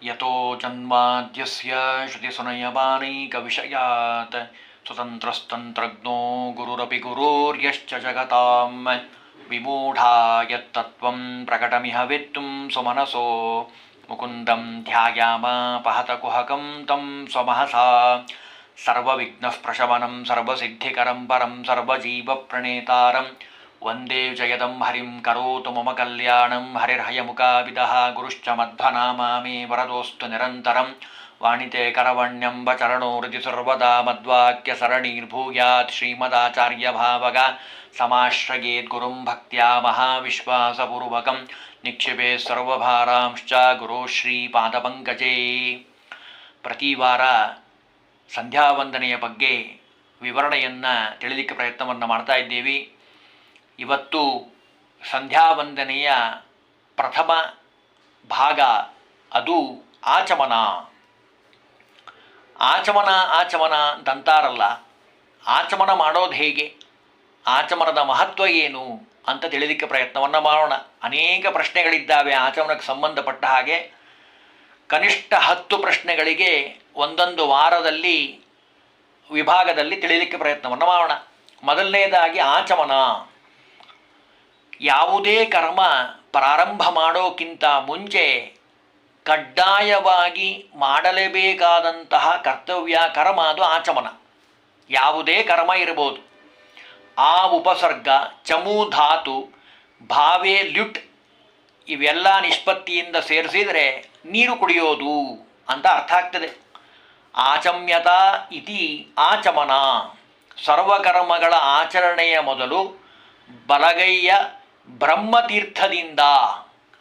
ಯತೋ ಜನ್ಮಾದ್ಯಸ್ಯ ಶ್ರುತಿಸುನಯಮಾನೈಕವಿಷಯಾತ್ ಸ್ವತಂತ್ರಸ್ತಂತ್ರಜ್ಞೋ ಗುರುರಪಿ ಗುರೋರ್ಯಶ್ಚ ಜಗತಾಂ ವಿಮೂಢಾ ಯತ್ತತ್ವಂ ಪ್ರಕಟಮಿಹ ವೇತ್ತುಂ ಸ್ವಮನಸೋ ಮುಕುಂದಂ ಧ್ಯಾಯಾಮ ಪಹತ ಕುಹಕಂ ತಂ ಸ್ವಮಹಸಾ ಸರ್ವವಿಘ್ನಃ ಪ್ರಶಮನಂ ಸರ್ವಸಿದ್ಧಿಕರಂ ಪರಂ ಸರ್ವಜೀವಪ್ರಣೇತಾರಂ ವಂದೇ ಜಯದಂ ಹರಿಂ ಕರೋತು ಮಮ ಕಲ್ಯಾಣಂ ಹರಿರ್ಹಯಮುಖಾವಿದಃ ಗುರುಶ್ಚ ಮಧ್ವನಾಮಾ ಮೇ ವರದೋಸ್ತು ನಿರಂತರಂ ವಾಣಿತೆ ಕರವಣ್ಯಂಬ ಚರಣೋ ಹೃದಿ ಸರ್ವದಾ ಮದ್ವಾಕ್ಯ ಸರಣೀರ್ಭೂಯಾತ್ ಶ್ರೀಮದಾಚಾರ್ಯಭಾವಗ ಸಮಾಶ್ರಯೇತ್ ಗುರುಂ ಭಕ್ತ್ಯಾ ಮಹಾವಿಶ್ವಾಸಪೂರ್ವಕಂ ನಿಕ್ಷಿಪೇ ಸರ್ವಭಾರಾಂಶ್ಚ ಗುರು ಶ್ರೀಪಾದಪಂಕಜೇ. ಪ್ರತಿ ವಾರ ಸಂಧ್ಯಾವಂದನೆಯ ಬಗ್ಗೆ ವಿವರಣೆಯನ್ನು ತಿಳಿಲಿಕ್ಕೆ ಪ್ರಯತ್ನವನ್ನು ಮಾಡ್ತಾ ಇದ್ದೀವಿ. ಇವತ್ತು ಸಂಧ್ಯಾವಂದನೆಯ ಪ್ರಥಮ ಭಾಗ, ಅದು ಆಚಮನ. ಆಚಮನ ಅಂತಂತಾರಲ್ಲ, ಆಚಮನ ಮಾಡೋದು ಹೇಗೆ, ಆಚಮನದ ಮಹತ್ವ ಏನು ಅಂತ ತಿಳಿಲಿಕ್ಕೆ ಪ್ರಯತ್ನವನ್ನು ಮಾಡೋಣ. ಅನೇಕ ಪ್ರಶ್ನೆಗಳಿದ್ದಾವೆ ಆಚಮನಕ್ಕೆ ಸಂಬಂಧಪಟ್ಟ ಹಾಗೆ. ಕನಿಷ್ಠ 10 ಪ್ರಶ್ನೆಗಳಿಗೆ ಒಂದೊಂದು ವಾರದಲ್ಲಿ ವಿಭಾಗದಲ್ಲಿ ತಿಳಿಲಿಕ್ಕೆ ಪ್ರಯತ್ನವನ್ನು ಮಾಡೋಣ. ಮೊದಲನೇದಾಗಿ ಆಚಮನ. ಯಾವುದೇ ಕರ್ಮ ಪ್ರಾರಂಭ ಮಾಡೋಕ್ಕಿಂತ ಮುಂಚೆ ಕಡ್ಡಾಯವಾಗಿ ಮಾಡಲೇಬೇಕಾದಂತಹ ಕರ್ತವ್ಯ ಕರ್ಮ ಅದು ಆಚಮನ. ಯಾವುದೇ ಕರ್ಮ ಇರಬಹುದು. ಆ ಉಪಸರ್ಗ, ಚಮು ಧಾತು, ಭಾವೇ ಲ್ಯುಟ್ ಇವೆಲ್ಲ ನಿಷ್ಪತ್ತಿಯಿಂದ ಸೇರಿಸಿದರೆ ನೀರು ಕುಡಿಯೋದು ಅಂತ ಅರ್ಥ ಆಗ್ತದೆ. ಆಚಮ್ಯತ ಇತಿ ಆಚಮನ. ಸರ್ವಕರ್ಮಗಳ ಆಚರಣೆಯ ಮೊದಲು ಬಲಗೈಯ ಬ್ರಹ್ಮತೀರ್ಥದಿಂದ,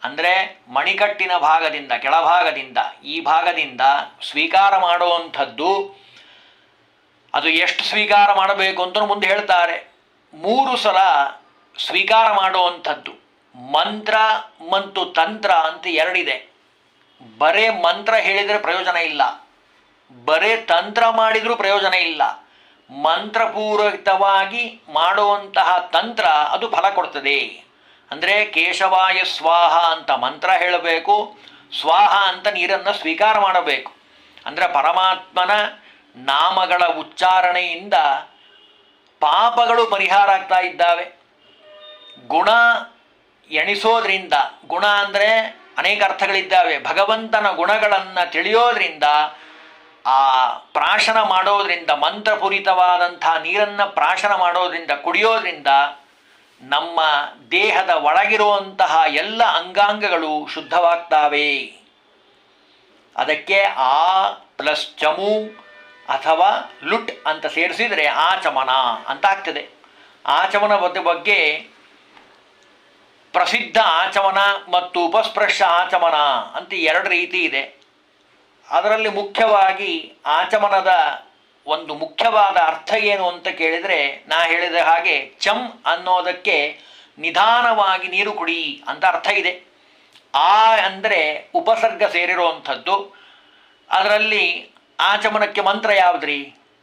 ಅಂದರೆ ಮಣಿಕಟ್ಟಿನ ಭಾಗದಿಂದ, ಕೆಳಭಾಗದಿಂದ, ಈ ಭಾಗದಿಂದ ಸ್ವೀಕಾರ ಮಾಡುವಂಥದ್ದು. ಅದು ಎಷ್ಟು ಸ್ವೀಕಾರ ಮಾಡಬೇಕು ಅಂತ ಮುಂದೆ ಹೇಳ್ತಾರೆ. 3 ಸಲ ಸ್ವೀಕಾರ ಮಾಡುವಂಥದ್ದು. ಮಂತ್ರ ಮತ್ತು ತಂತ್ರ ಅಂತ 2 ಇದೆ. ಬರೇ ಮಂತ್ರ ಹೇಳಿದರೆ ಪ್ರಯೋಜನ ಇಲ್ಲ, ಬರೇ ತಂತ್ರ ಮಾಡಿದರೂ ಪ್ರಯೋಜನ ಇಲ್ಲ. ಮಂತ್ರಪೂರ್ವಕವಾಗಿ ಮಾಡುವಂತಹ ತಂತ್ರ ಅದು ಫಲ ಕೊಡ್ತದೆ. ಅಂದರೆ ಕೇಶವಾಯ ಸ್ವಾಹ ಅಂತ ಮಂತ್ರ ಹೇಳಬೇಕು, ಸ್ವಾಹ ಅಂತ ನೀರನ್ನು ಸ್ವೀಕಾರ ಮಾಡಬೇಕು. ಅಂದರೆ ಪರಮಾತ್ಮನ ನಾಮಗಳ ಉಚ್ಚಾರಣೆಯಿಂದ ಪಾಪಗಳು ಪರಿಹಾರ ಆಗ್ತಾ ಇದ್ದಾವೆ. ಗುಣ ಎಣಿಸೋದ್ರಿಂದ, ಗುಣ ಅಂದರೆ ಅನೇಕ ಅರ್ಥಗಳಿದ್ದಾವೆ. ಭಗವಂತನ ಗುಣಗಳನ್ನು ತಿಳಿಯೋದ್ರಿಂದ, ಆ ಪ್ರಾಶನ ಮಾಡೋದ್ರಿಂದ, ಮಂತ್ರಪೂರಿತವಾದಂಥ ನೀರನ್ನು ಪ್ರಾಶನ ಮಾಡೋದ್ರಿಂದ, ಕುಡಿಯೋದ್ರಿಂದ ನಮ್ಮ ದೇಹದ ಒಳಗಿರುವಂತಹ ಎಲ್ಲ ಅಂಗಾಂಗಗಳು ಶುದ್ಧವಾಗ್ತಾವೆ. ಅದಕ್ಕೆ ಆ ಪ್ಲಸ್ ಚಮು ಅಥವಾ ಲುಟ್ ಅಂತ ಸೇರಿಸಿದರೆ ಆಚಮನ ಅಂತ ಆಗ್ತದೆ. ಆಚಮನ ಬಗ್ಗೆ ಪ್ರಸಿದ್ಧ ಆಚಮನ ಮತ್ತು ಉಪಸ್ಪರ್ಶ ಆಚಮನ ಅಂತ 2 ರೀತಿ ಇದೆ. ಅದರಲ್ಲಿ ಮುಖ್ಯವಾಗಿ ಆಚಮನದ ಒಂದು ಮುಖ್ಯವಾದ ಅರ್ಥ ಏನು ಅಂತ ಕೇಳಿದರೆ, ನಾ ಹೇಳಿದ ಹಾಗೆ ಚಮ್ ಅನ್ನೋದಕ್ಕೆ ನಿಧಾನವಾಗಿ ನೀರು ಕುಡಿ ಅಂತ ಅರ್ಥ ಇದೆ. ಆ ಅಂದರೆ ಉಪಸರ್ಗ ಸೇರಿರುವಂಥದ್ದು. ಅದರಲ್ಲಿ ಆಚಮನಕ್ಕೆ ಮಂತ್ರ ಯಾವುದ್ರಿ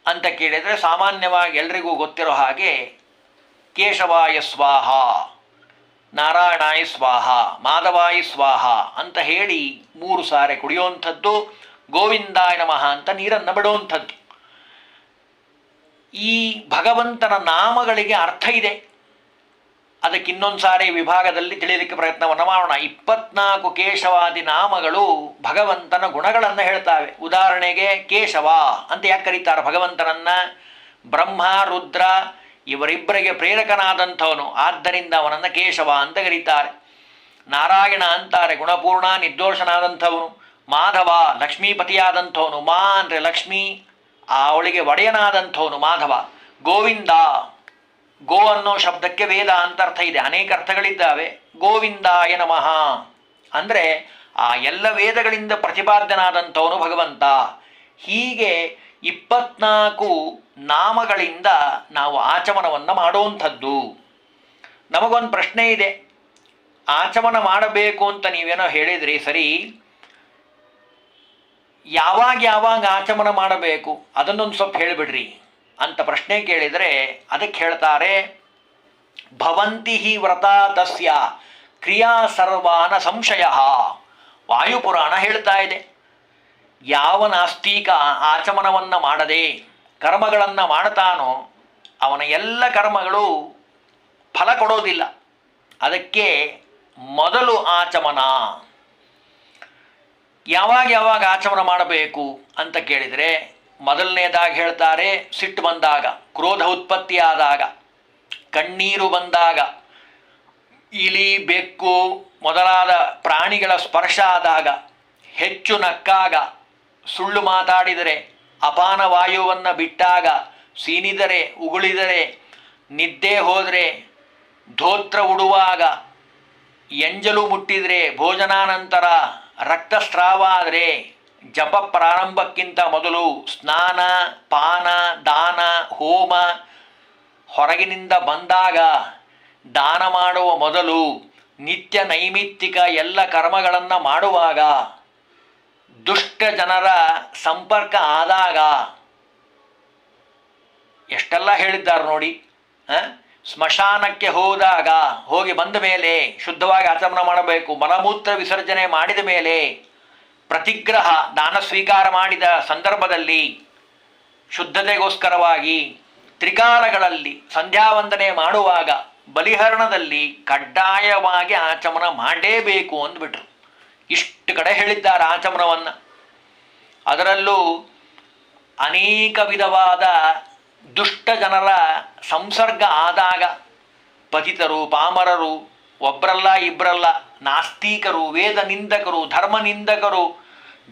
ಅಂತ ಕೇಳಿದರೆ, ಸಾಮಾನ್ಯವಾಗಿ ಎಲ್ರಿಗೂ ಗೊತ್ತಿರೋ ಹಾಗೆ ಕೇಶವಾಯ ಸ್ವಾಹ, ನಾರಾಯಣಾಯ ಸ್ವಾಹ, ಮಾಧವಾಯ ಸ್ವಾಹ ಅಂತ ಹೇಳಿ 3 ಸಾರಿ ಕುಡಿಯುವಂಥದ್ದು. ಗೋವಿಂದಾಯ ನಮಃ ಅಂತ ನೀರನ್ನು ಬಿಡುವಂಥದ್ದು. ಈ ಭಗವಂತನ ನಾಮಗಳಿಗೆ ಅರ್ಥ ಇದೆ. ಅದಕ್ಕೆ ಇನ್ನೊಂದು ಸಾರಿ ವಿಭಾಗದಲ್ಲಿ ತಿಳಿಯಲಿಕ್ಕೆ ಪ್ರಯತ್ನವನ್ನು ಮಾಡೋಣ. 24 ಕೇಶವಾದಿ ನಾಮಗಳು ಭಗವಂತನ ಗುಣಗಳನ್ನು ಹೇಳ್ತಾವೆ. ಉದಾಹರಣೆಗೆ ಕೇಶವ ಅಂತ ಯಾಕೆ ಕರೀತಾರೆ ಭಗವಂತನನ್ನು? ಬ್ರಹ್ಮ ರುದ್ರ ಇವರಿಬ್ಬರಿಗೆ ಪ್ರೇರಕನಾದಂಥವನು, ಆದ್ದರಿಂದ ಅವನನ್ನು ಕೇಶವ ಅಂತ ಕರೀತಾರೆ. ನಾರಾಯಣ ಅಂತಾರೆ, ಗುಣಪೂರ್ಣ ನಿರ್ದೋಷನಾದಂಥವನು. ಮಾಧವ ಲಕ್ಷ್ಮೀಪತಿಯಾದಂಥವನು. ಮಾ ಅಂದರೆ ಲಕ್ಷ್ಮೀ, ಅವಳಿಗೆ ಒಡೆಯನಾದಂಥವನು ಮಾಧವ. ಗೋವಿಂದ, ಗೋ ಅನ್ನೋ ಶಬ್ದಕ್ಕೆ ವೇದ ಅಂತ ಅರ್ಥ ಇದೆ, ಅನೇಕ ಅರ್ಥಗಳಿದ್ದಾವೆ. ಗೋವಿಂದಾಯ ನಮಃ ಅಂದರೆ ಆ ಎಲ್ಲ ವೇದಗಳಿಂದ ಪ್ರತಿಪಾದ್ಯನಾದಂಥವನು ಭಗವಂತ. ಹೀಗೆ 24 ನಾಮಗಳಿಂದ ನಾವು ಆಚಮನವನ್ನು ಮಾಡುವಂಥದ್ದು. ನಮಗೊಂದು ಪ್ರಶ್ನೆ ಇದೆ. ಆಚಮನ ಮಾಡಬೇಕು ಅಂತ ನೀವೇನೋ ಹೇಳಿದ್ರಿ, ಸರಿ, ಯಾವಾಗ ಆಚಮನ ಮಾಡಬೇಕು ಅದನ್ನೊಂದು ಸ್ವಲ್ಪ ಹೇಳಿಬಿಡ್ರಿ ಅಂತ ಪ್ರಶ್ನೆ ಕೇಳಿದರೆ, ಅದಕ್ಕೆ ಹೇಳ್ತಾರೆ, ಭವಂತಿ ಹಿ ವ್ರತ ತಸ್ಯ ಕ್ರಿಯಾ ಸರ್ವಾನ ಸಂಶಯ. ವಾಯುಪುರಾಣ ಹೇಳ್ತಾ ಇದೆ, ಯಾವ ನಾಸ್ತಿಕ ಆಚಮನವನ್ನು ಮಾಡದೆ ಕರ್ಮಗಳನ್ನು ಮಾಡ್ತಾನೋ ಅವನ ಎಲ್ಲ ಕರ್ಮಗಳು ಫಲ ಕೊಡೋದಿಲ್ಲ. ಅದಕ್ಕೆ ಮೊದಲು ಆಚಮನ. ಯಾವಾಗ ಆಚಮನ ಮಾಡಬೇಕು ಅಂತ ಕೇಳಿದರೆ ಮೊದಲನೇದಾಗಿ ಹೇಳ್ತಾರೆ, ಸಿಟ್ಟು ಬಂದಾಗ, ಕ್ರೋಧ ಉತ್ಪತ್ತಿಯಾದಾಗ, ಕಣ್ಣೀರು ಬಂದಾಗ, ಇಲಿ ಬೆಕ್ಕು ಮೊದಲಾದ ಪ್ರಾಣಿಗಳ ಸ್ಪರ್ಶ ಆದಾಗ, ಹೆಚ್ಚು ನಕ್ಕಾಗ, ಸುಳ್ಳು ಮಾತಾಡಿದರೆ, ಅಪಾನ ವಾಯುವನ್ನು ಬಿಟ್ಟಾಗ, ಸೀನಿದರೆ, ಉಗುಳಿದರೆ, ನಿದ್ದೆ ಹೋದರೆ, ಧೋತ್ರ ಉಡುವಾಗ, ಎಂಜಲು ಮುಟ್ಟಿದರೆ, ಭೋಜನಾನಂತರ, ರಕ್ತಸ್ರಾವ ಆದರೆ, ಜಪ ಪ್ರಾರಂಭಕ್ಕಿಂತ ಮೊದಲು, ಸ್ನಾನ ಪಾನ ದಾನ ಹೋಮ, ಹೊರಗಿನಿಂದ ಬಂದಾಗ, ದಾನ ಮಾಡುವ ಮೊದಲು, ನಿತ್ಯ ನೈಮಿತ್ತಿಕ ಎಲ್ಲ ಕರ್ಮಗಳನ್ನು ಮಾಡುವಾಗ, ದುಷ್ಟ ಜನರ ಸಂಪರ್ಕ ಆದಾಗ, ಎಷ್ಟೆಲ್ಲ ಹೇಳಿದ್ದಾರೆ ನೋಡಿ. ಸ್ಮಶಾನಕ್ಕೆ ಹೋಗಿ ಬಂದ ಮೇಲೆ ಶುದ್ಧವಾಗಿ ಆಚಮನ ಮಾಡಬೇಕು. ಮಲಮೂತ್ರ ವಿಸರ್ಜನೆ ಮಾಡಿದ ಮೇಲೆ, ಪ್ರತಿಗ್ರಹ ದಾನ ಸ್ವೀಕಾರ ಮಾಡಿದ ಸಂದರ್ಭದಲ್ಲಿ, ಶುದ್ಧತೆಗೋಸ್ಕರವಾಗಿ, ತ್ರಿಕಾಲಗಳಲ್ಲಿ ಸಂಧ್ಯಾವಂದನೆ ಮಾಡುವಾಗ, ಬಲಿಹರಣದಲ್ಲಿ ಕಡ್ಡಾಯವಾಗಿ ಆಚಮನ ಮಾಡಲೇಬೇಕು ಅಂದ್ಬಿಟ್ರು. ಇಷ್ಟು ಕಡೆ ಹೇಳಿದ್ದಾರೆ ಆಚಮನವನ್ನು. ಅದರಲ್ಲೂ ಅನೇಕ ವಿಧವಾದ ದುಷ್ಟ ಜನರ ಸಂಸರ್ಗ ಆದಾಗ, ಪತಿತರು ಪಾಮರರು, ಒಬ್ಬರಲ್ಲ ಇಬ್ಬರಲ್ಲ, ನಾಸ್ತಿಕರು, ವೇದ ನಿಂದಕರು, ಧರ್ಮ ನಿಂದಕರು,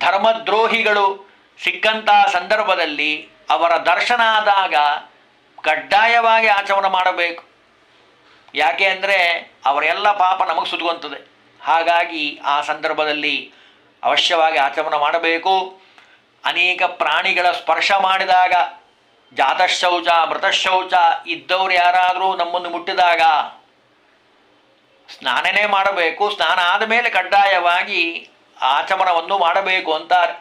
ಧರ್ಮದ್ರೋಹಿಗಳು ಸಿಕ್ಕಂಥ ಸಂದರ್ಭದಲ್ಲಿ ಅವರ ದರ್ಶನ ಆದಾಗ ಕಡ್ಡಾಯವಾಗಿ ಆಚಮನ ಮಾಡಬೇಕು. ಯಾಕೆ ಅಂದರೆ ಅವರೆಲ್ಲ ಪಾಪ ನಮಗೆ ಸುತ್ತುವಂಥದ್ದು. ಹಾಗಾಗಿ ಆ ಸಂದರ್ಭದಲ್ಲಿ ಅವಶ್ಯವಾಗಿ ಆಚಮನ ಮಾಡಬೇಕು. ಅನೇಕ ಪ್ರಾಣಿಗಳ ಸ್ಪರ್ಶ ಮಾಡಿದಾಗ, ಜಾತಶೌಚ ಮೃತಶೌಚ ಇದ್ದವ್ರು ಯಾರಾದರೂ ನಮ್ಮನ್ನು ಮುಟ್ಟಿದಾಗ ಸ್ನಾನನೇ ಮಾಡಬೇಕು. ಸ್ನಾನ ಆದಮೇಲೆ ಕಡ್ಡಾಯವಾಗಿ ಆಚಮನವನ್ನು ಮಾಡಬೇಕು ಅಂತಾರೆ.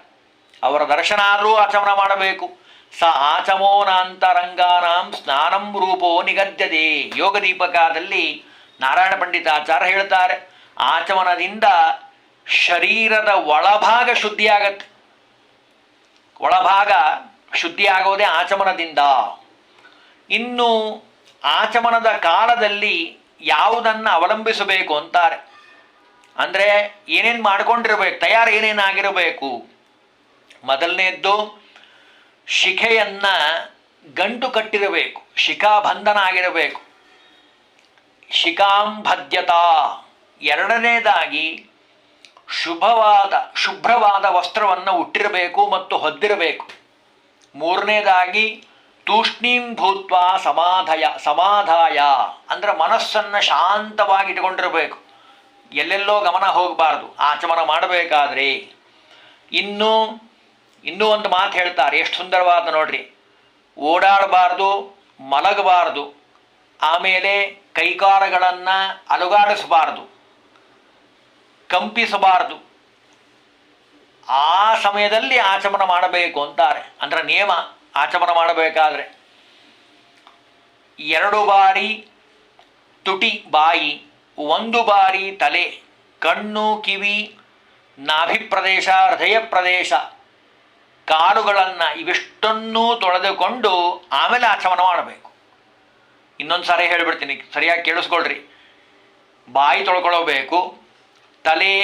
ಅವರ ದರ್ಶನ ಆದರೂ ಆಚಮನ ಮಾಡಬೇಕು. ಸ ಆಚಮೋನಾಂತರಂಗಾನಾಂ ಸ್ನಾನಂ ರೂಪೋ ನಿಗದ್ಯತೆ. ಯೋಗ ದೀಪಕದಲ್ಲಿ ನಾರಾಯಣ ಪಂಡಿತಾಚಾರ್ಯ ಹೇಳ್ತಾರೆ, ಆಚಮನದಿಂದ ಶರೀರದ ಒಳಭಾಗ ಶುದ್ಧಿಯಾಗತ್ತೆ. ಒಳಭಾಗ ಶುದ್ಧಿಯಾಗೋದೇ ಆಚಮನದಿಂದ. ಇನ್ನು ಆಚಮನದ ಕಾಲದಲ್ಲಿ ಯಾವುದನ್ನು ಅವಲಂಬಿಸಬೇಕು ಅಂತಾರೆ. ಅಂದರೆ ಏನೇನು ಮಾಡ್ಕೊಂಡಿರ್ಬೇಕು, ತಯಾರು ಏನೇನಾಗಿರಬೇಕು. ಮೊದಲನೇದ್ದು, ಶಿಖೆಯನ್ನು ಗಂಟು ಕಟ್ಟಿರಬೇಕು, ಶಿಖಾಬಂಧನ ಆಗಿರಬೇಕು, ಶಿಖಾಂಬದ್ಯತಾ. ಎರಡನೇದಾಗಿ ಶುಭ್ರವಾದ ವಸ್ತ್ರವನ್ನು ಉಟ್ಟಿರಬೇಕು ಮತ್ತು ಹೊದ್ದಿರಬೇಕು. ಮೂರನೇದಾಗಿ ತೂಷ್ಣೀಂ ಭೂತ್ವ ಸಮಾಧಾಯ ಅಂದರೆ ಮನಸ್ಸನ್ನು ಶಾಂತವಾಗಿ ಇಟ್ಕೊಂಡಿರಬೇಕು. ಎಲ್ಲೆಲ್ಲೋ ಗಮನ ಹೋಗಬಾರ್ದು ಆಚಮನ ಮಾಡಬೇಕಾದ್ರೆ. ಇನ್ನೂ ಒಂದು ಮಾತು ಹೇಳ್ತಾರೆ, ಎಷ್ಟು ಸುಂದರವಾದ ನೋಡ್ರಿ. ಓಡಾಡಬಾರ್ದು, ಮಲಗಬಾರ್ದು, ಆಮೇಲೆ ಕೈಕಾಲುಗಳನ್ನು ಅಲುಗಾಡಿಸಬಾರ್ದು, ಕಂಪಿಸಬಾರ್ದು. ಆ ಸಮಯದಲ್ಲಿ ಆಚಮನ ಮಾಡಬೇಕು ಅಂತಾರೆ. ಅಂದರೆ ನಿಯಮ. ಆಚಮನ ಮಾಡಬೇಕಾದ್ರೆ 2 ಬಾರಿ ತುಟಿ ಬಾಯಿ, 1 ಬಾರಿ ತಲೆ, ಕಣ್ಣು ಕಿವಿ, ನಾಭಿ ಪ್ರದೇಶ, ಹೃದಯ ಪ್ರದೇಶ, ಕಾಲುಗಳನ್ನು ಇವಿಷ್ಟನ್ನೂ ತೊಳೆದುಕೊಂಡು ಆಮೇಲೆ ಆಚಮನ ಮಾಡಬೇಕು. ಇನ್ನೊಂದು ಸಾರಿ ಹೇಳಿಬಿಡ್ತೀನಿ, ಸರಿಯಾಗಿ ಕೇಳಿಸ್ಕೊಳ್ರಿ. ಬಾಯಿ ತೊಳ್ಕೊಳ್ಳಬೇಕು, ತಲೆ,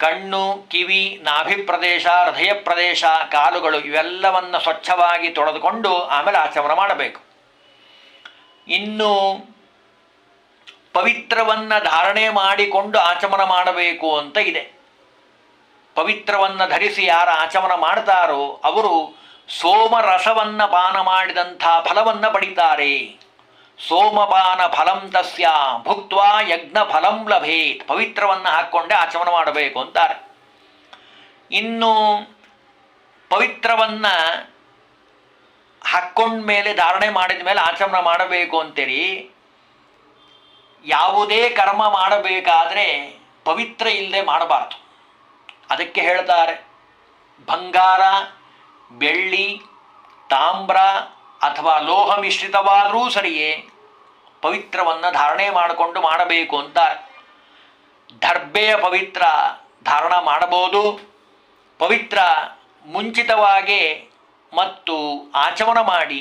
ಕಣ್ಣು, ಕಿವಿ, ನಾಭಿ ಪ್ರದೇಶ, ಹೃದಯ ಪ್ರದೇಶ, ಕಾಲುಗಳು ಇವೆಲ್ಲವನ್ನು ಸ್ವಚ್ಛವಾಗಿ ತೊಳೆದುಕೊಂಡು ಆಮೇಲೆ ಆಚಮನ ಮಾಡಬೇಕು. ಇನ್ನು ಪವಿತ್ರವನ್ನು ಧಾರಣೆ ಮಾಡಿಕೊಂಡು ಆಚಮನ ಮಾಡಬೇಕು ಅಂತ ಇದೆ. ಪವಿತ್ರವನ್ನು ಧರಿಸಿ ಯಾರು ಆಚಮನ ಮಾಡ್ತಾರೋ ಅವರು ಸೋಮರಸವನ್ನು ಪಾನ ಮಾಡಿದಂಥ ಫಲವನ್ನು ಪಡಿತಾರೆ. ಸೋಮಪಾನ ಫಲಂ ತಸ್ಯ ಭುಕ್ತ್ವಾ ಯಜ್ಞ ಫಲಂ ಲಭೇತ್. ಪವಿತ್ರವನ್ನು ಹಾಕ್ಕೊಂಡೆ ಆಚಮನ ಮಾಡಬೇಕು ಅಂತಾರೆ. ಇನ್ನು ಪವಿತ್ರವನ್ನು ಹಾಕ್ಕೊಂಡ್ಮೇಲೆ ಧಾರಣೆ ಮಾಡಿದ ಮೇಲೆ ಆಚಮನ ಮಾಡಬೇಕು ಅಂತೇಳಿ ಯಾವುದೇ ಕರ್ಮ ಮಾಡಬೇಕಾದ್ರೆ ಪವಿತ್ರ ಇಲ್ಲದೆ ಮಾಡಬಾರ್ದು. ಅದಕ್ಕೆ ಹೇಳ್ತಾರೆ, ಬಂಗಾರ, ಬೆಳ್ಳಿ, ತಾಮ್ರ ಅಥವಾ ಲೋಹ ಮಿಶ್ರಿತವಾದರೂ ಸರಿಯೇ ಪವಿತ್ರವನ್ನು ಧಾರಣೆ ಮಾಡಿಕೊಂಡು ಮಾಡಬೇಕು ಅಂತಾರೆ. ದರ್ಬೆಯ ಪವಿತ್ರ ಧಾರಣ ಮಾಡಬಹುದು, ಪವಿತ್ರ ಮುಂಚಿತವಾಗಿ ಮತ್ತು ಆಚಮನ ಮಾಡಿ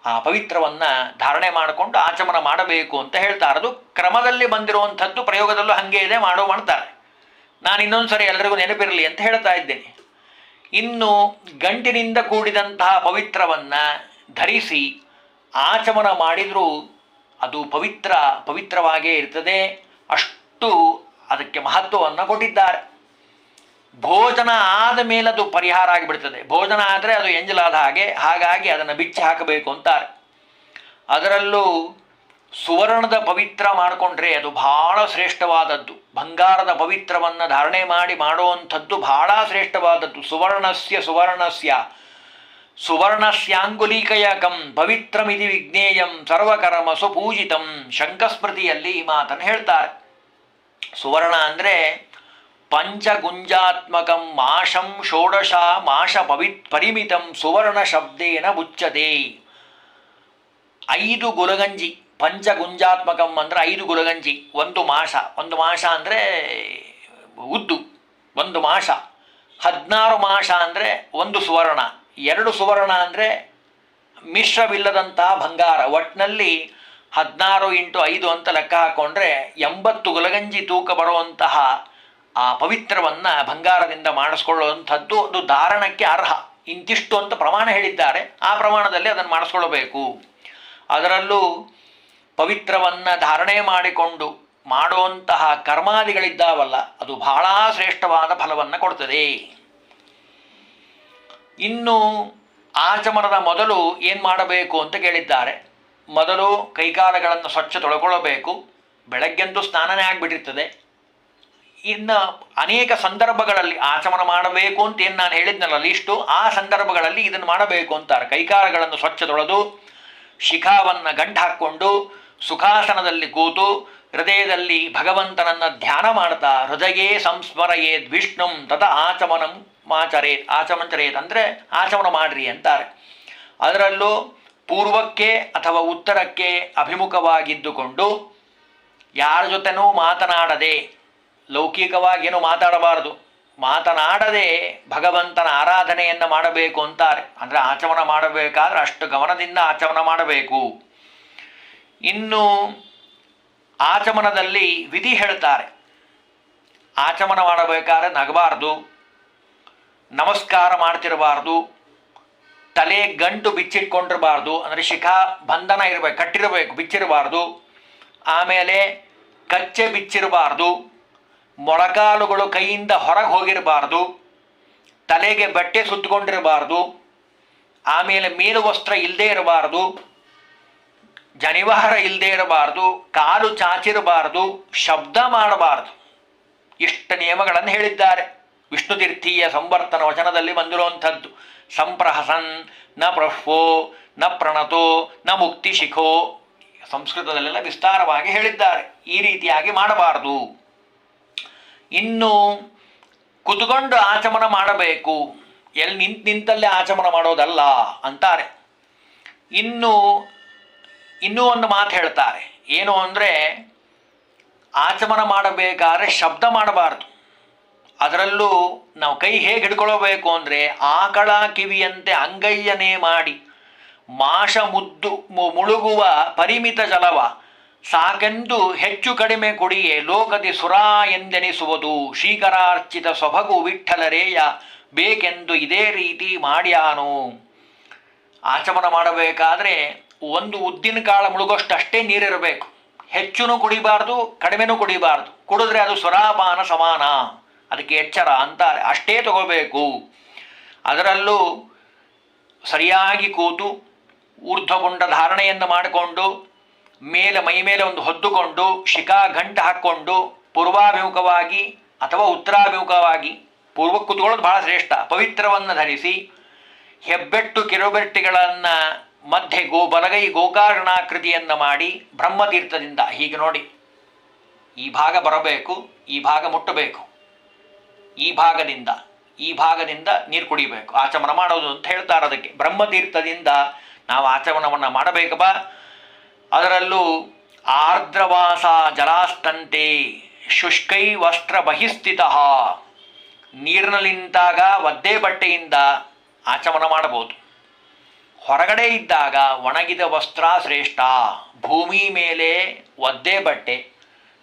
ಆ ಪವಿತ್ರವನ್ನು ಧಾರಣೆ ಮಾಡಿಕೊಂಡು ಆಚಮನ ಮಾಡಬೇಕು ಅಂತ ಹೇಳ್ತಾರೆ. ಅದು ಕ್ರಮದಲ್ಲಿ ಬಂದಿರುವಂಥದ್ದು, ಪ್ರಯೋಗದಲ್ಲೂ ಹಾಗೆ ಇದೆ, ಮಾಡ್ತಾರೆ. ನಾನು ಇನ್ನೊಂದು ಸರಿ ಎಲ್ಲರಿಗೂ ನೆನಪಿರಲಿ ಅಂತ ಹೇಳ್ತಾ ಇದ್ದೇನೆ. ಇನ್ನು ಗಂಟಿನಿಂದ ಕೂಡಿದಂತಹ ಪವಿತ್ರವನ್ನು ಧರಿಸಿ ಆಚಮನ ಮಾಡಿದರೂ ಅದು ಪವಿತ್ರವಾಗೇ ಇರ್ತದೆ. ಅಷ್ಟು ಅದಕ್ಕೆ ಮಹತ್ವವನ್ನು ಕೊಟ್ಟಿದ್ದಾರೆ. ಭೋಜನ ಆದ ಮೇಲೆ ಅದು ಪರಿಹಾರ ಆಗಿಬಿಡ್ತದೆ. ಭೋಜನ ಆದರೆ ಅದು ಎಂಜಲಾದ ಹಾಗಾಗಿ ಅದನ್ನು ಬಿಚ್ಚಿ ಹಾಕಬೇಕು ಅಂತಾರೆ. ಅದರಲ್ಲೂ ಸುವರ್ಣದ ಪವಿತ್ರ ಮಾಡಿಕೊಂಡ್ರೆ ಅದು ಬಹಳ ಶ್ರೇಷ್ಠವಾದದ್ದು. ಬಂಗಾರದ ಪವಿತ್ರವನ್ನು ಧಾರಣೆ ಮಾಡಿ ಮಾಡುವಂಥದ್ದು ಬಹಳ ಶ್ರೇಷ್ಠವಾದದ್ದು. ಸುವರ್ಣಸ್ಯಾಂಗುಲೀಕಯಕಂ ಪವಿತ್ರಮಿತಿ ವಿಜ್ಞೇಯಂ ಸರ್ವಕರ್ಮ ಸುಪೂಜಿತಂ. ಶಂಕಸ್ಮೃತಿಯಲ್ಲಿ ಈ ಮಾತನ್ನು ಹೇಳ್ತಾರೆ. ಸುವರ್ಣ ಅಂದರೆ ಪಂಚಗುಂಜಾತ್ಮಕಂ ಮಾಷಂ ಷೋಡಶ ಮಾಷ ಪರಿಮಿತಂ ಸುವರ್ಣ ಶಬ್ದೇನ ಮುಚ್ಚದೆ. 5 ಗುಲಗಂಜಿ, ಪಂಚಗುಂಜಾತ್ಮಕಂ ಅಂದರೆ 5 ಗುಲಗಂಜಿ, ಒಂದು ಮಾಷ ಅಂದರೆ ಉದ್ದು, ಒಂದು ಮಾಷ. 16 ಮಾಷ ಅಂದರೆ ಒಂದು ಸುವರ್ಣ, 2 ಸುವರ್ಣ ಅಂದರೆ ಮಿಶ್ರವಿಲ್ಲದಂತಹ ಬಂಗಾರ. ಒಟ್ಟಿನಲ್ಲಿ 16 × 5 ಅಂತ ಲೆಕ್ಕ ಹಾಕ್ಕೊಂಡ್ರೆ 80 ಗುಲಗಂಜಿ ತೂಕ ಬರುವಂತಹ ಆ ಪವಿತ್ರವನ್ನು ಬಂಗಾರದಿಂದ ಮಾಡಿಸ್ಕೊಳ್ಳುವಂಥದ್ದು ಅದು ಧಾರಣಕ್ಕೆ ಅರ್ಹ. ಇಂತಿಷ್ಟು ಅಂತ ಪ್ರಮಾಣ ಹೇಳಿದ್ದಾರೆ. ಆ ಪ್ರಮಾಣದಲ್ಲಿ ಅದನ್ನು ಮಾಡಿಸ್ಕೊಳ್ಬೇಕು. ಅದರಲ್ಲೂ ಪವಿತ್ರವನ್ನು ಧಾರಣೆ ಮಾಡಿಕೊಂಡು ಮಾಡುವಂತಹ ಕರ್ಮಾದಿಗಳಿದ್ದಾವಲ್ಲ, ಅದು ಬಹಳ ಶ್ರೇಷ್ಠವಾದ ಫಲವನ್ನು ಕೊಡ್ತದೆ. ಇನ್ನು ಆಚಮನದ ಮೊದಲು ಏನು ಮಾಡಬೇಕು ಅಂತ ಕೇಳಿದ್ದಾರೆ. ಮೊದಲು ಕೈಕಾಲುಗಳನ್ನು ಸ್ವಚ್ಛ ತೊಳ್ಕೊಳ್ಳಬೇಕು. ಬೆಳಗ್ಗೆಂದು ಸ್ನಾನನೇ ಆಗಿಬಿಟ್ಟಿರ್ತದೆ. ಇನ್ನು ಅನೇಕ ಸಂದರ್ಭಗಳಲ್ಲಿ ಆಚಮನ ಮಾಡಬೇಕು ಅಂತ ಏನು ನಾನು ಹೇಳಿದ್ನಲ್ಲ ಲೀಸ್ಟು, ಆ ಸಂದರ್ಭಗಳಲ್ಲಿ ಇದನ್ನು ಮಾಡಬೇಕು ಅಂತಾರೆ. ಕೈಕಾಲುಗಳನ್ನು ಸ್ವಚ್ಛ ತೊಳೆದು ಶಿಖಾವನ್ನು ಗಂಟು ಹಾಕ್ಕೊಂಡು ಸುಖಾಸನದಲ್ಲಿ ಕೂತು ಹೃದಯದಲ್ಲಿ ಭಗವಂತನನ್ನು ಧ್ಯಾನ ಮಾಡ್ತಾ ಹೃದಯೇ ಸಂಸ್ಮರಯೇದ್ ವಿಷ್ಣುಂ ತದ ಆಚಮಂಚರೇತ್ ಅಂದರೆ ಆಚಮನ ಮಾಡ್ರಿ ಅಂತಾರೆ. ಅದರಲ್ಲೂ ಪೂರ್ವಕ್ಕೆ ಅಥವಾ ಉತ್ತರಕ್ಕೆ ಅಭಿಮುಖವಾಗಿದ್ದುಕೊಂಡು ಯಾರ ಜೊತೆನೂ ಮಾತನಾಡದೆ, ಲೌಕಿಕವಾಗಿ ಏನು ಮಾತನಾಡದೆ ಭಗವಂತನ ಆರಾಧನೆಯನ್ನು ಮಾಡಬೇಕು ಅಂತಾರೆ. ಅಂದರೆ ಆಚಮನ ಮಾಡಬೇಕಾದ್ರೆ ಅಷ್ಟು ಗಮನದಿಂದ ಆಚಮನ ಮಾಡಬೇಕು. ಇನ್ನು ಆಚಮನದಲ್ಲಿ ವಿಧಿ ಹೇಳ್ತಾರೆ. ಆಚಮನ ಮಾಡಬೇಕಾದ್ರೆ ನಗಬಾರ್ದು, ನಮಸ್ಕಾರ ಮಾಡ್ತಿರಬಾರ್ದು, ತಲೆ ಗಂಟು ಬಿಚ್ಚಿಟ್ಕೊಂಡಿರಬಾರ್ದು, ಅಂದರೆ ಶಿಖಾ ಬಂಧನ ಇರಬೇಕು, ಕಟ್ಟಿರಬೇಕು, ಬಿಚ್ಚಿರಬಾರ್ದು. ಆಮೇಲೆ ಕಚ್ಚೆ ಬಿಚ್ಚಿರಬಾರ್ದು, ಮೊಳಕಾಲುಗಳು ಕೈಯಿಂದ ಹೊರಗೆ ಹೋಗಿರಬಾರ್ದು, ತಲೆಗೆ ಬಟ್ಟೆ ಸುತ್ತಕೊಂಡಿರಬಾರ್ದು, ಆಮೇಲೆ ಮೇಲು ವಸ್ತ್ರ ಇಲ್ಲದೆ ಇರಬಾರ್ದು, ಜನಿವಾರ ಇಲ್ಲದೆ ಇರಬಾರ್ದು, ಕಾಲು ಚಾಚಿರಬಾರ್ದು, ಶಬ್ದ ಮಾಡಬಾರ್ದು. ಇಷ್ಟು ನಿಯಮಗಳನ್ನು ಹೇಳಿದ್ದಾರೆ. ವಿಷ್ಣು ತೀರ್ಥೀಯ ಸಂವರ್ತನ ವಚನದಲ್ಲಿ ಬಂದಿರುವಂಥದ್ದು. ಸಂಪ್ರಹಸನ್ ನ ಪ್ರಹ್ವೋ ನ ಪ್ರಣತೋ ನ ಮುಕ್ತಿ ಶಿಖೋ, ಸಂಸ್ಕೃತದಲ್ಲೆಲ್ಲ ವಿಸ್ತಾರವಾಗಿ ಹೇಳಿದ್ದಾರೆ. ಈ ರೀತಿಯಾಗಿ ಮಾಡಬಾರ್ದು. ಇನ್ನು ಕುತ್ಕೊಂಡು ಆಚಮನ ಮಾಡಬೇಕು, ಎಲ್ಲಿ ನಿಂತಲ್ಲೇ ಆಚಮನ ಮಾಡೋದಲ್ಲ ಅಂತಾರೆ. ಇನ್ನೂ ಒಂದು ಮಾತು ಹೇಳ್ತಾರೆ. ಏನು ಅಂದರೆ ಆಚಮನ ಮಾಡಬೇಕಾದ್ರೆ ಶಬ್ದ ಮಾಡಬಾರ್ದು. ಅದರಲ್ಲೂ ನಾವು ಕೈ ಹೇಗೆ ಹಿಡ್ಕೊಳ್ಳಬೇಕು ಅಂದರೆ ಆಕಳ ಕಿವಿಯಂತೆ ಅಂಗೈಯನೇ ಮಾಡಿ ಮಾಷ ಮುಳುಗುವ ಪರಿಮಿತ ಜಲವ ಸಾಕೆಂದು ಹೆಚ್ಚು ಕಡಿಮೆ ಕುಡಿಯೇ ಲೋಕದಿ ಸುರಾ ಎಂದೆನಿಸುವುದು ಶ್ರೀಕರಾರ್ಚಿತ ಸೊಬಗು ವಿಠ್ಠಲರೇಯ ಬೇಕೆಂದು ಇದೇ ರೀತಿ ಮಾಡ್ಯಾನು. ಆಚಮನ ಮಾಡಬೇಕಾದ್ರೆ ಒಂದು ಉದ್ದಿನ ಕಾಳು ಮುಳುಗೋಷ್ಟು ಅಷ್ಟೇ ನೀರಿರಬೇಕು. ಹೆಚ್ಚೂ ಕುಡಿಬಾರ್ದು, ಕಡಿಮೆನೂ ಕುಡಿಬಾರ್ದು. ಕುಡಿದ್ರೆ ಅದು ಸುರಾಪಾನ ಸಮಾನ, ಅದಕ್ಕೆ ಎಚ್ಚರ ಅಂತಾರೆ. ಅಷ್ಟೇ ತಗೋಬೇಕು. ಅದರಲ್ಲೂ ಸರಿಯಾಗಿ ಕೂತು ಊರ್ಧ್ವಗುಂಡ ಧಾರಣೆಯನ್ನು ಮಾಡಿಕೊಂಡು ಮೈ ಮೇಲೆ ಒಂದು ಹೊದ್ದುಕೊಂಡು ಶಿಖಾ ಗಂಟು ಹಾಕ್ಕೊಂಡು ಪೂರ್ವಾಭಿಮುಖವಾಗಿ ಅಥವಾ ಉತ್ತರಾಭಿಮುಖವಾಗಿ, ಪೂರ್ವಕ್ಕೆ ಕೂತ್ಕೊಳ್ಳೋದು ಬಹಳ ಶ್ರೇಷ್ಠ, ಪವಿತ್ರವನ್ನು ಧರಿಸಿ ಹೆಬ್ಬೆಟ್ಟು ಕಿರುಬೆಟ್ಟಿಗಳನ್ನು ಮಧ್ಯೆ ಬಲಗೈ ಗೋಕರ್ಣಾಕೃತಿಯನ್ನು ಮಾಡಿ ಬ್ರಹ್ಮತೀರ್ಥದಿಂದ ಹೀಗೆ ನೋಡಿ, ಈ ಭಾಗ ಬರಬೇಕು, ಈ ಭಾಗ ಮುಟ್ಟಬೇಕು, ಈ ಭಾಗದಿಂದ ನೀರು ಕುಡಿಬೇಕು, ಆಚಮನ ಮಾಡೋದು ಅಂತ ಹೇಳ್ತಾರೆ. ಅದಕ್ಕೆ ಬ್ರಹ್ಮತೀರ್ಥದಿಂದ ನಾವು ಆಚಮನವನ್ನು ಮಾಡಬೇಕಪ್ಪ. ಅದರಲ್ಲೂ ಆರ್ದ್ರವಾಸ ಜಲಾಸ್ತಂತೆ ಶುಷ್ಕೈ ವಸ್ತ್ರ ಬಹಿಸ್ಥಿತ ನೀರಿನಲ್ಲಿ ನಿಂತಾಗ ಒದ್ದೆ ಬಟ್ಟೆಯಿಂದ ಆಚಮನ ಮಾಡಬಹುದು. ಹೊರಗಡೆ ಇದ್ದಾಗ ಒಣಗಿದ ವಸ್ತ್ರ ಶ್ರೇಷ್ಠ. ಭೂಮಿ ಮೇಲೆ ಒದ್ದೆ ಬಟ್ಟೆ,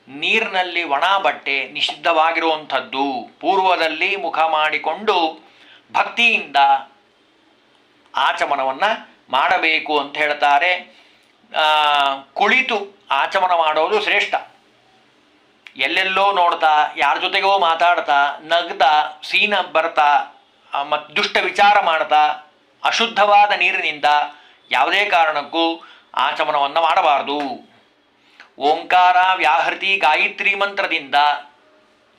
ನೀರಿನಲ್ಲಿ ಒಣ ಬಟ್ಟೆ ನಿಷಿದ್ಧವಾಗಿರುವಂಥದ್ದು. ಪೂರ್ವದಲ್ಲಿ ಮುಖ ಮಾಡಿಕೊಂಡು ಭಕ್ತಿಯಿಂದ ಆಚಮನವನ್ನು ಮಾಡಬೇಕು ಅಂತ ಹೇಳ್ತಾರೆ. ಕುಳಿತು ಆಚಮನ ಮಾಡೋದು ಶ್ರೇಷ್ಠ. ಎಲ್ಲೆಲ್ಲೋ ನೋಡ್ತಾ, ಯಾರ ಜೊತೆಗೋ ಮಾತಾಡ್ತಾ, ನಗ್ತಾ, ಸೀನ ಬರ್ತಾ, ಮತ್ತು ದುಷ್ಟ ವಿಚಾರ ಮಾಡ್ತಾ, ಅಶುದ್ಧವಾದ ನೀರಿನಿಂದ ಯಾವುದೇ ಕಾರಣಕ್ಕೂ ಆಚಮನವನ್ನು ಮಾಡಬಾರ್ದು. ಓಂಕಾರ, ವ್ಯಾಹೃತಿ, ಗಾಯತ್ರಿ ಮಂತ್ರದಿಂದ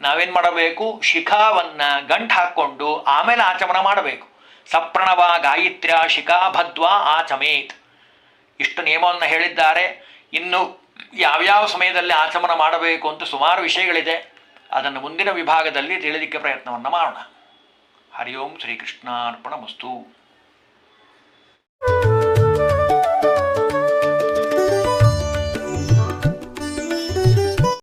ನಾವೇನು ಮಾಡಬೇಕು? ಶಿಖಾವನ್ನು ಗಂಟು ಹಾಕ್ಕೊಂಡು ಆಮೇಲೆ ಆಚಮನ ಮಾಡಬೇಕು. ಸಪ್ರಣವ ಗಾಯತ್ರ್ಯ ಶಿಖಾ ಭದ್ವಾ ಆಚಮೇತ್. ಇಷ್ಟು ನಿಯಮವನ್ನು ಹೇಳಿದ್ದಾರೆ. ಇನ್ನು ಯಾವ್ಯಾವ ಸಮಯದಲ್ಲಿ ಆಚಮನ ಮಾಡಬೇಕು ಅಂತ ಸುಮಾರು ವಿಷಯಗಳಿದೆ. ಅದನ್ನು ಮುಂದಿನ ವಿಭಾಗದಲ್ಲಿ ತಿಳಿಲಿಕ್ಕೆ ಪ್ರಯತ್ನವನ್ನು ಮಾಡೋಣ. ಹರಿ ಓಂ ಶ್ರೀಕೃಷ್ಣಾರ್ಪಣಮಸ್ತು.